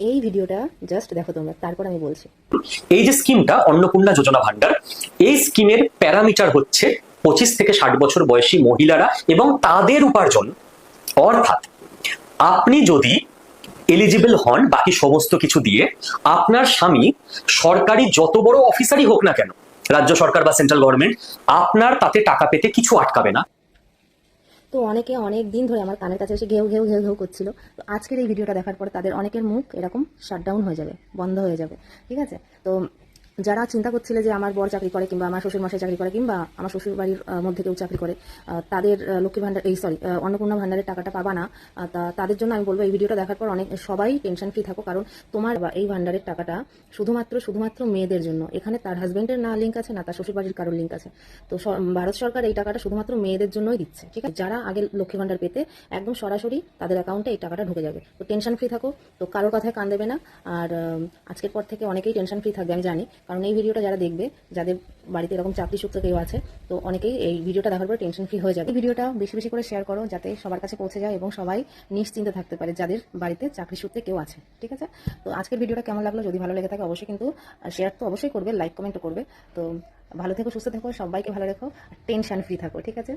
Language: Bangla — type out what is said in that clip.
এই ভিডিওটা জাস্ট দেখো তোমরা, তারপর আমি বলছি। এই যে স্কিমটা অন্নপূর্ণা যোজনা ভান্ডার, এই স্কিমের প্যারামিটার হচ্ছে 25 থেকে 60 বছর বয়সী মহিলারা এবং তাদের উপার্জন। অর্থাৎ আপনি যদি এলিজিবল হন বাকি সমস্ত কিছু দিয়ে, আপনার স্বামী সরকারি যত বড় অফিসারই হোক না কেন, রাজ্য সরকার বা সেন্ট্রাল গভর্নমেন্ট, আপনার তাতে টাকা পেতে কিছু আটকাবে না। তো অনেকে অনেক দিন ধরে আমার কানের কাছে এসে ঘেউ ঘেউ ঘেউ ঘেউ করছিল। তো আজকের এই ভিডিওটা দেখার পরে তাদের অনেকের মুখ এরকম শাটডাউন হয়ে যাবে, বন্ধ হয়ে যাবে। ঠিক আছে? তো যারা চিন্তা করছিলে যে আমার বর চাকরি করে কিংবা আমার শ্বশুর মশাই চাকরি করে কিংবা আমার শ্বশুর বাড়ির মধ্যে কেউ চাকরি করে, তাদের লক্ষ্মী ভান্ডার অন্নপূর্ণা ভান্ডারের টাকাটা পাবা না, তাদের জন্য আমি বলবো এই ভিডিওটা দেখার পর অনেক সবাই টেনশন ফ্রি থাকো। কারণ তোমার এই ভান্ডারের টাকাটা শুধুমাত্র মেয়েদের জন্য। এখানে তার হাজবেন্ডের না লিঙ্ক আছে, না তার শ্বশুর বাড়ির কারোর লিঙ্ক আছে। তো ভারত সরকার এই টাকাটা শুধুমাত্র মেয়েদের জন্যই দিচ্ছে। ঠিক আছে? যারা আগে লক্ষ্মী ভান্ডার পেতে, একদম সরাসরি তাদের অ্যাকাউন্টে এই টাকাটা ঢুকে যাবে। তো টেনশন ফ্রি থাকো, তো কারোর কথায় কান দেবে না। আর আজকের পর থেকে অনেকেই টেনশন ফ্রি থাকবে, আমি জানি। কারণ এই ভিডিওটা যারা দেখবে, যাদের বাড়িতে এরকম চাকরি সূত্রে কেউ আছে, তো অনেকেই এই ভিডিওটা দেখার পর টেনশন ফ্রি হয়ে যাবে। এই ভিডিওটা বেশি বেশি করে শেয়ার করো, যাতে সবার কাছে পৌঁছে যায় এবং সবাই নিশ্চিন্তে থাকতে পারে যাদের বাড়িতে চাকরি সূত্রে কেউ আছে। ঠিক আছে? তো আজকের ভিডিওটা কেমন লাগলো, যদি ভালো লেগে থাকে অবশ্যই কিন্তু শেয়ার তো অবশ্যই করবে, লাইক কমেন্টও করবে। তো ভালো থেকো, সুস্থ থেকো, সবাইকে ভালো রেখো, টেনশন ফ্রি থাকো। ঠিক আছে?